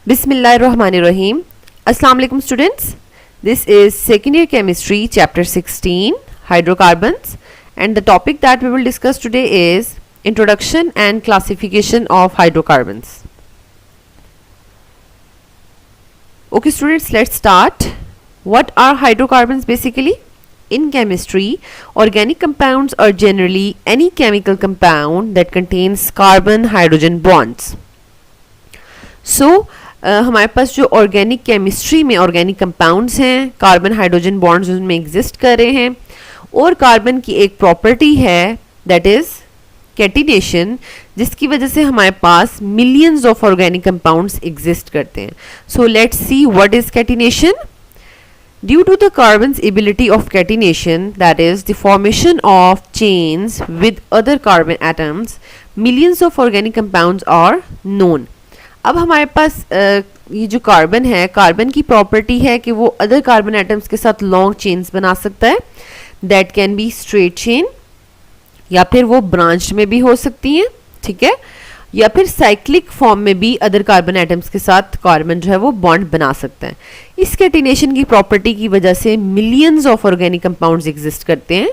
Bismillahirrahmanirrahim. Assalamu alaikum students. This is second year chemistry chapter 16 hydrocarbons, and the topic that we will discuss today is introduction and classification of hydrocarbons. Okay students, let's start. What are hydrocarbons basically? In chemistry, organic compounds are generally any chemical compound that contains carbon hydrogen bonds. हमारे पास जो organic chemistry में organic compounds हैं, carbon hydrogen bonds उनमें exist कर रहे हैं, और carbon की एक प्रॉपर्टी है दैट इज कैटिनेशन, जिसकी वजह से हमारे पास millions of organic compounds exist करते हैं. So let's see what is catenation. Due to the carbon's ability of catenation, that is the formation of chains with other carbon atoms, millions of organic compounds are known. अब हमारे पास ये जो carbon है, carbon की property है कि वो other carbon atoms के साथ लॉन्ग चेन्स बना सकता है. That can be straight chain, या फिर वो ब्रांच में भी हो सकती हैं, ठीक है, या फिर साइक्लिक फॉर्म में भी अदर कार्बन एटम्स के साथ कार्बन जो है वो बॉन्ड बना सकता है. इस कैटिनेशन की प्रॉपर्टी की वजह से millions of organic compounds exist करते हैं.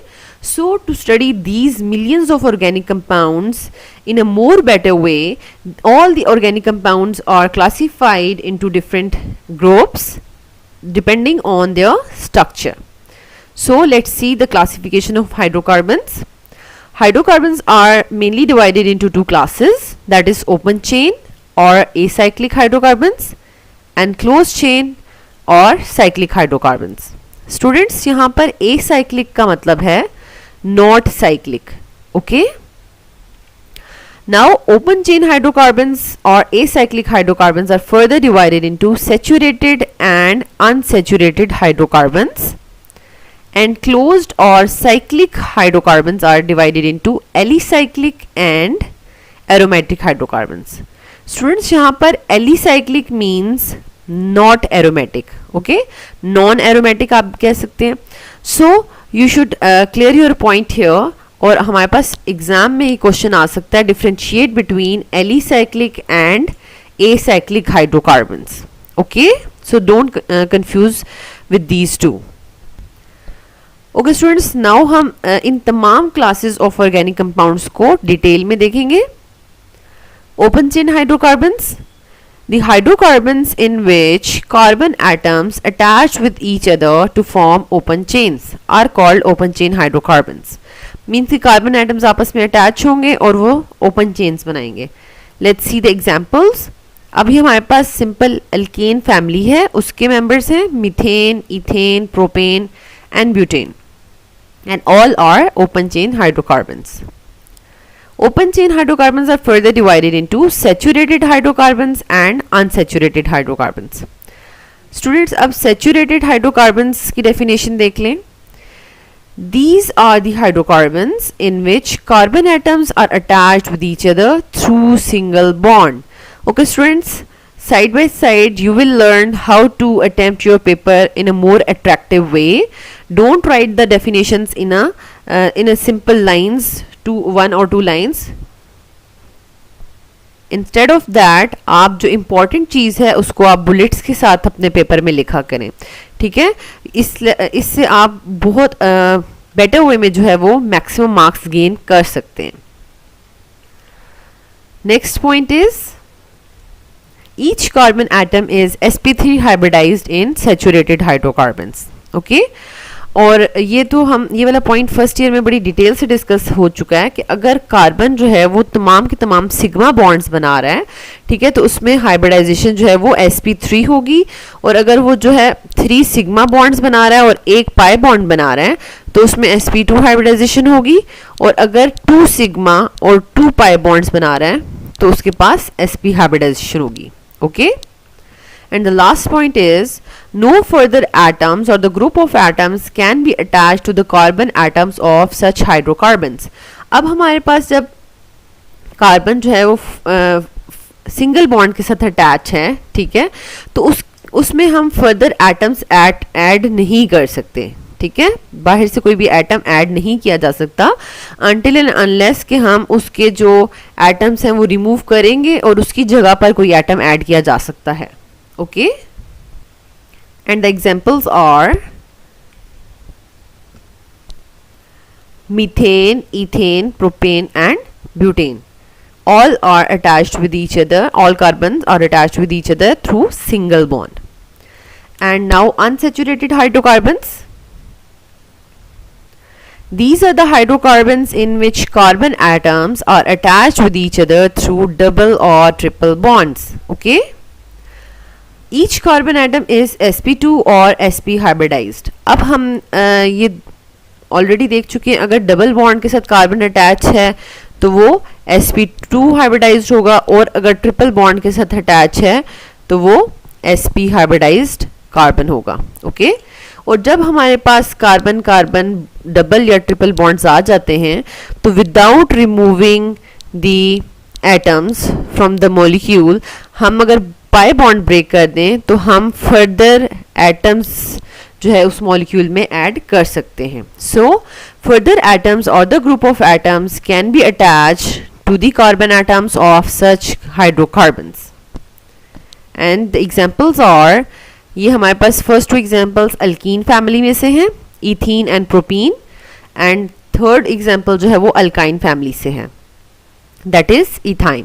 So to study these millions of organic compounds in a more better way, all the organic compounds are classified into different groups depending on their structure. So let's see the classification of hydrocarbons. Hydrocarbons are mainly divided into two classes, that is open chain or acyclic hydrocarbons and closed chain or cyclic hydrocarbons. Students, यहाँ पर acyclic का मतलब है not cyclic. Okay, now open chain hydrocarbons or acyclic hydrocarbons are further divided into saturated and unsaturated hydrocarbons, and closed or cyclic hydrocarbons are divided into alicyclic and aromatic hydrocarbons. Students, यहाँ पर alicyclic means not aromatic. Okay, non aromatic आप कह सकते हैं. So you should clear your point here, और हमारे पास exam में ही question आ सकता है differentiate between alicyclic and acyclic hydrocarbons. Okay, so don't confuse with these two. Okay students, now हम इन तमाम क्लासेस ऑफ ऑर्गेनिक कंपाउंड्स को डिटेल में देखेंगे. Open chain hydrocarbons, the hydrocarbons in which carbon atoms attach with each other to form open chains are called open chain hydrocarbons. Means कि carbon atoms आपस में attach होंगे और वो open chains बनाएंगे. Let's see the examples. अभी हमारे पास simple alkane family है, उसके members हैं methane, ethane, propane and butane, and all are open chain hydrocarbons. Open chain hydrocarbons are further divided into saturated hydrocarbons and unsaturated hydrocarbons. Students, अब saturated hydrocarbons की definition देख लें. These are the hydrocarbons in which carbon atoms are attached with each other through single bond. Okay students, side by side you will learn how to attempt your paper in a more attractive way. Don't write the definitions in a simple lines, to one or two lines. Instead of that, आप जो important चीज़ है उसको आप bullets के साथ अपने paper में लिखा करें, ठीक है. इससे आप बहुत बेटर वे में जो है वो मैक्सिमम मार्क्स गेन कर सकते हैं. Next point is each carbon atom is sp3 hybridized in saturated hydrocarbons. Okay, और ये तो हम ये वाला पॉइंट फर्स्ट ईयर में बड़ी डिटेल से डिस्कस हो चुका है कि अगर कार्बन जो है वो तमाम के तमाम सिग्मा बॉन्ड्स बना रहा है, ठीक है, तो उसमें हाइब्रिडाइजेशन जो है वो sp3 होगी, और अगर वो जो है 3 सिग्मा बॉन्ड्स बना रहा है और 1 पाई बॉन्ड बना रहा है तो उसमें sp2 हाइब्रिडाइजेशन होगी, और अगर 2 सिग्मा और 2 पाई बॉन्ड्स बना रहा है तो उसके पास sp हाइब्रिडाइजेशन होगी. Okay, and the last point is no further atoms or the group of atoms can be attached to the carbon atoms of such hydrocarbons. अब हमारे पास जब कार्बन जो है वो सिंगल बॉन्ड के साथ अटैच है, ठीक है, तो उसमें हम फर्दर एटम्स ऐड नहीं कर सकते, ठीक है, बाहर से कोई भी एटम ऐड नहीं किया जा सकता अनटिल एंड अनलेस कि हम उसके जो एटम्स हैं वो रिमूव करेंगे और उसकी जगह पर कोई एटम ऐड किया जा सकता है. okay, and the examples are methane, ethane, propane and butane. All are attached with each other, all carbons are attached with each other through single bond. And now unsaturated hydrocarbons. These are the hydrocarbons in which carbon atoms are attached with each other through double or triple bonds. Okay, each carbon atom is sp2 और sp hybridized. अब हम ये already देख चुके हैं, अगर double bond के साथ कार्बन अटैच है तो वो sp2 हाइब्रिडाइज्ड होगा, और अगर ट्रिपल बॉन्ड के साथ अटैच है तो वो sp हाइब्रिडाइज्ड कार्बन होगा. ओके, और जब हमारे पास कार्बन कार्बन डबल या ट्रिपल बॉन्ड्स आ जाते हैं तो without removing the atoms from the molecule, हम अगर पाई बॉन्ड ब्रेक कर दें तो हम फर्दर एटम्स जो है उस मॉलिक्यूल में ऐड कर सकते हैं. सो फर्दर एटम्स और the group of atoms can be attach to the carbon atoms of such hydrocarbons. And the examples are, ये हमारे पास first two examples alkene family में से हैं, ethene and propene, and third example जो है वो अल्काइन फैमिली से है, दैट इज इथाइन.